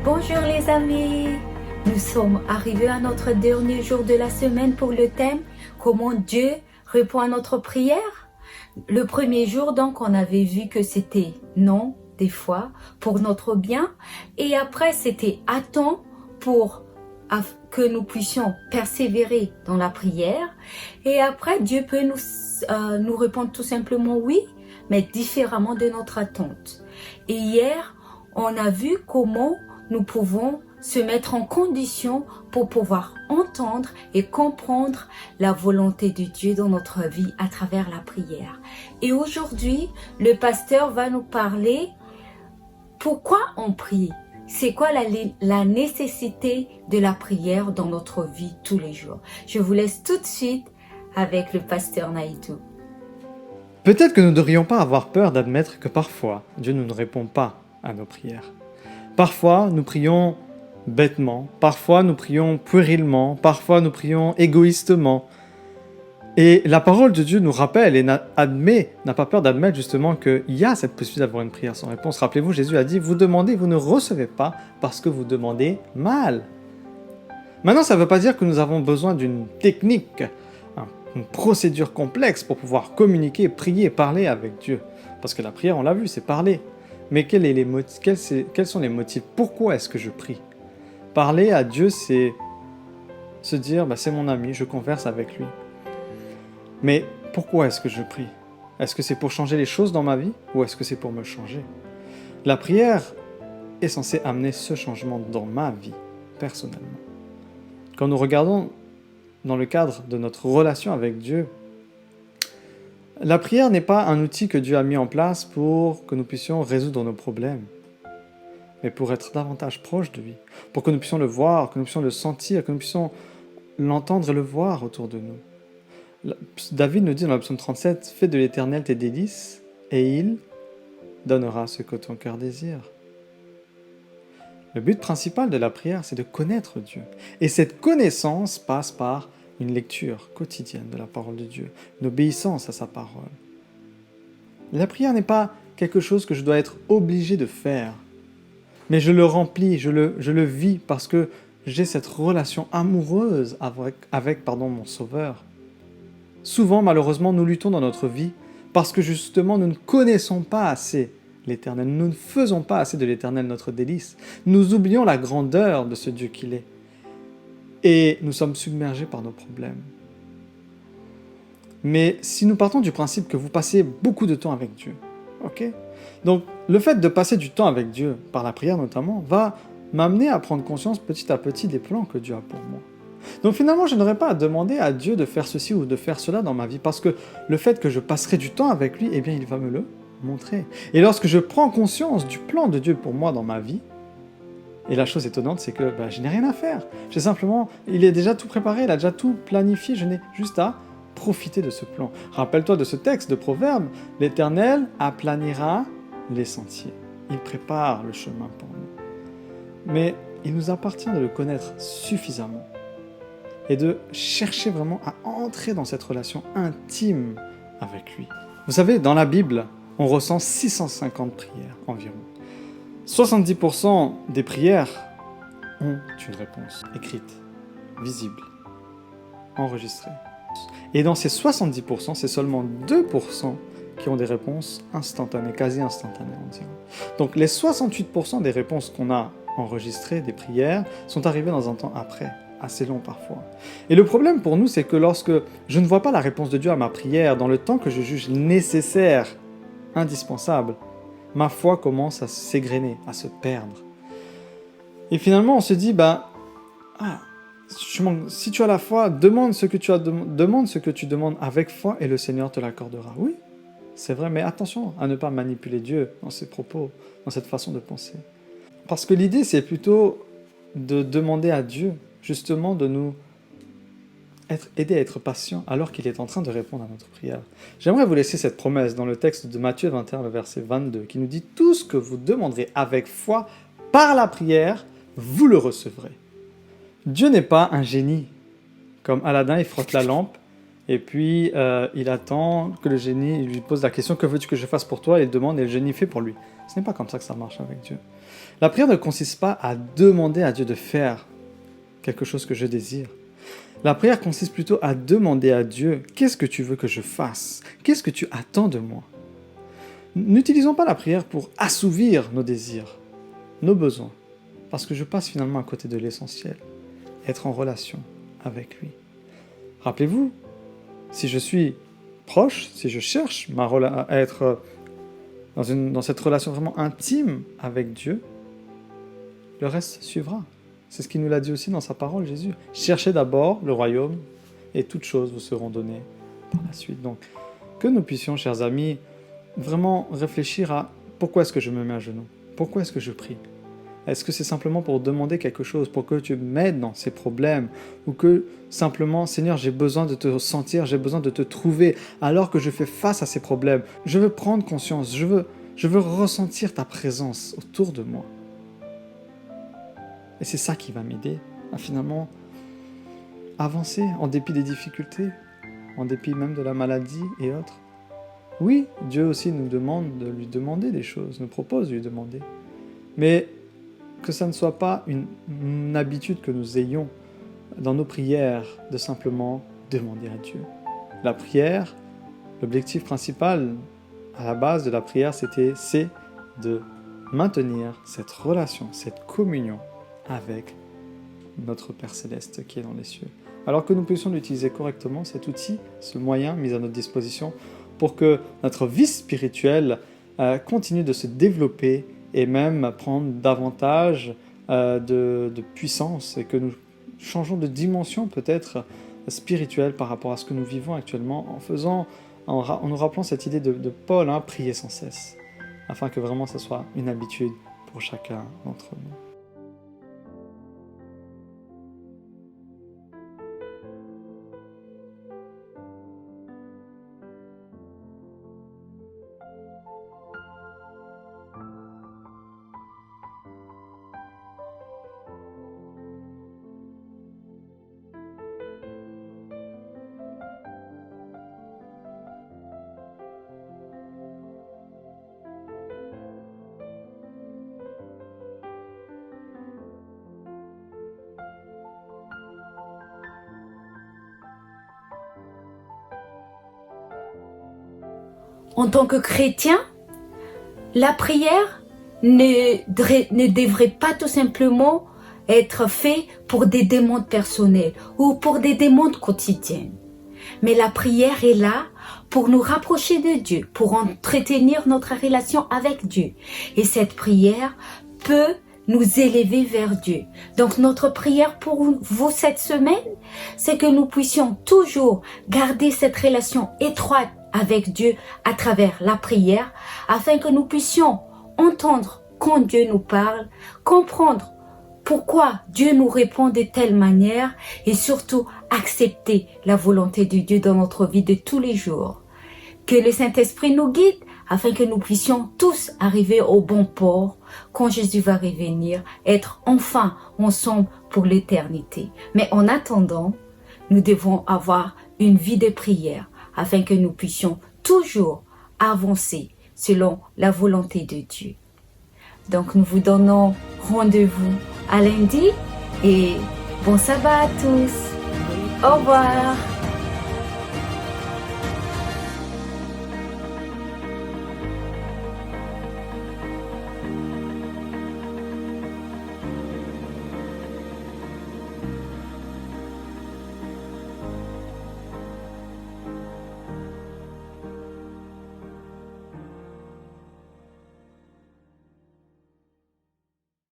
Bonjour les amis, nous sommes arrivés à notre dernier jour de la semaine pour le thème « Comment Dieu répond à notre prière ?» Le premier jour, donc, on avait vu que c'était « non » des fois pour notre bien et après c'était « attends » pour que nous puissions persévérer dans la prière et après Dieu peut nous répondre tout simplement « oui » mais différemment de notre attente. Et hier, on a vu comment nous pouvons se mettre en condition pour pouvoir entendre et comprendre la volonté de Dieu dans notre vie à travers la prière. Et aujourd'hui, le pasteur va nous parler pourquoi on prie. C'est quoi la nécessité de la prière dans notre vie tous les jours. Je vous laisse tout de suite avec le pasteur Naïtou. Peut-être que nous ne devrions pas avoir peur d'admettre que parfois, Dieu ne nous répond pas à nos prières. Parfois, nous prions bêtement, parfois nous prions puérilement, parfois nous prions égoïstement. Et la parole de Dieu nous rappelle et n'a pas peur d'admettre justement qu'il y a cette possibilité d'avoir une prière sans réponse. Rappelez-vous, Jésus a dit « Vous demandez, vous ne recevez pas parce que vous demandez mal ». Maintenant, ça ne veut pas dire que nous avons besoin d'une technique, une procédure complexe pour pouvoir communiquer, prier, parler avec Dieu. Parce que la prière, on l'a vu, c'est parler. Mais quels sont les motifs? Pourquoi est-ce que je prie? Parler à Dieu, c'est se dire, c'est mon ami, je converse avec lui. Mais pourquoi est-ce que je prie? Est-ce que c'est pour changer les choses dans ma vie ou est-ce que c'est pour me changer? La prière est censée amener ce changement dans ma vie, personnellement. Quand nous regardons dans le cadre de notre relation avec Dieu, la prière n'est pas un outil que Dieu a mis en place pour que nous puissions résoudre nos problèmes, mais pour être davantage proche de lui, pour que nous puissions le voir, que nous puissions le sentir, que nous puissions l'entendre et le voir autour de nous. David nous dit dans le psaume 37, « Fais de l'Éternel tes délices, et il donnera ce que ton cœur désire. » Le but principal de la prière, c'est de connaître Dieu. Et cette connaissance passe par une lecture quotidienne de la parole de Dieu, une obéissance à sa parole. La prière n'est pas quelque chose que je dois être obligé de faire, mais je le remplis, je le vis parce que j'ai cette relation amoureuse avec mon Sauveur. Souvent, malheureusement, nous luttons dans notre vie parce que justement, nous ne connaissons pas assez l'Éternel. Nous ne faisons pas assez de l'Éternel notre délice. Nous oublions la grandeur de ce Dieu qu'il est. Et nous sommes submergés par nos problèmes. Mais si nous partons du principe que vous passez beaucoup de temps avec Dieu, ok? Donc, le fait de passer du temps avec Dieu, par la prière notamment, va m'amener à prendre conscience petit à petit des plans que Dieu a pour moi. Donc finalement, je n'aurai pas à demander à Dieu de faire ceci ou de faire cela dans ma vie, parce que le fait que je passerai du temps avec lui, eh bien, il va me le montrer. Et lorsque je prends conscience du plan de Dieu pour moi dans ma vie, et la chose étonnante, c'est que je n'ai rien à faire. J'ai simplement, il est déjà tout préparé, il a déjà tout planifié, je n'ai juste à profiter de ce plan. Rappelle-toi de ce texte de Proverbe, « L'Éternel aplanira les sentiers. Il prépare le chemin pour nous. » Mais il nous appartient de le connaître suffisamment et de chercher vraiment à entrer dans cette relation intime avec lui. Vous savez, dans la Bible, on ressent 650 prières environ. 70% des prières ont une réponse écrite, visible, enregistrée. Et dans ces 70%, c'est seulement 2% qui ont des réponses instantanées, quasi instantanées, on dirait. Donc les 68% des réponses qu'on a enregistrées, des prières, sont arrivées dans un temps après, assez long parfois. Et le problème pour nous, c'est que lorsque je ne vois pas la réponse de Dieu à ma prière dans le temps que je juge nécessaire, indispensable, ma foi commence à s'égrener, à se perdre. Et finalement, on se dit, si tu as la foi, demande ce que tu demandes avec foi et le Seigneur te l'accordera. Oui, c'est vrai, mais attention à ne pas manipuler Dieu dans ses propos, dans cette façon de penser. Parce que l'idée, c'est plutôt de demander à Dieu, justement, de nous aider à être patient alors qu'il est en train de répondre à notre prière. J'aimerais vous laisser cette promesse dans le texte de Matthieu 21, le verset 22, qui nous dit « Tout ce que vous demanderez avec foi par la prière, vous le recevrez. » Dieu n'est pas un génie. Comme Aladin, il frotte la lampe, et puis il attend que le génie lui pose la question « Que veux-tu que je fasse pour toi ?» Et il demande, et le génie fait pour lui. Ce n'est pas comme ça que ça marche avec Dieu. La prière ne consiste pas à demander à Dieu de faire quelque chose que je désire. La prière consiste plutôt à demander à Dieu « Qu'est-ce que tu veux que je fasse? Qu'est-ce que tu attends de moi ?» N'utilisons pas la prière pour assouvir nos désirs, nos besoins, parce que je passe finalement à côté de l'essentiel, être en relation avec lui. Rappelez-vous, si je suis proche, si je cherche à être dans cette relation vraiment intime avec Dieu, le reste suivra. C'est ce qu'il nous l'a dit aussi dans sa parole, Jésus. Cherchez d'abord le royaume et toutes choses vous seront données par la suite. Donc, que nous puissions, chers amis, vraiment réfléchir à pourquoi est-ce que je me mets à genoux? Pourquoi est-ce que je prie? Est-ce que c'est simplement pour demander quelque chose, pour que tu m'aides dans ces problèmes? Ou que simplement, Seigneur, j'ai besoin de te sentir, j'ai besoin de te trouver alors que je fais face à ces problèmes. Je veux prendre conscience, je veux ressentir ta présence autour de moi. Et c'est ça qui va m'aider à finalement avancer en dépit des difficultés, en dépit même de la maladie et autres. Oui, Dieu aussi nous demande de lui demander des choses, nous propose de lui demander. Mais que ça ne soit pas une habitude que nous ayons dans nos prières de simplement demander à Dieu. La prière, l'objectif principal à la base de la prière, c'est de maintenir cette relation, cette communion avec notre Père Céleste qui est dans les cieux. Alors que nous puissions l'utiliser correctement, cet outil, ce moyen mis à notre disposition, pour que notre vie spirituelle continue de se développer et même prendre davantage de puissance et que nous changeons de dimension peut-être spirituelle par rapport à ce que nous vivons actuellement en nous rappelant cette idée de Paul, prier sans cesse, afin que vraiment ça soit une habitude pour chacun d'entre nous. En tant que chrétien, la prière ne devrait pas tout simplement être faite pour des demandes personnelles ou pour des demandes quotidiennes. Mais la prière est là pour nous rapprocher de Dieu, pour entretenir notre relation avec Dieu. Et cette prière peut nous élever vers Dieu. Donc notre prière pour vous cette semaine, c'est que nous puissions toujours garder cette relation étroite avec Dieu à travers la prière, afin que nous puissions entendre quand Dieu nous parle, comprendre pourquoi Dieu nous répond de telle manière et surtout accepter la volonté de Dieu dans notre vie de tous les jours. Que le Saint-Esprit nous guide afin que nous puissions tous arriver au bon port quand Jésus va revenir, être enfin ensemble pour l'éternité. Mais en attendant, nous devons avoir une vie de prière afin que nous puissions toujours avancer selon la volonté de Dieu. Donc nous vous donnons rendez-vous à lundi et bon sabbat à tous. Au revoir.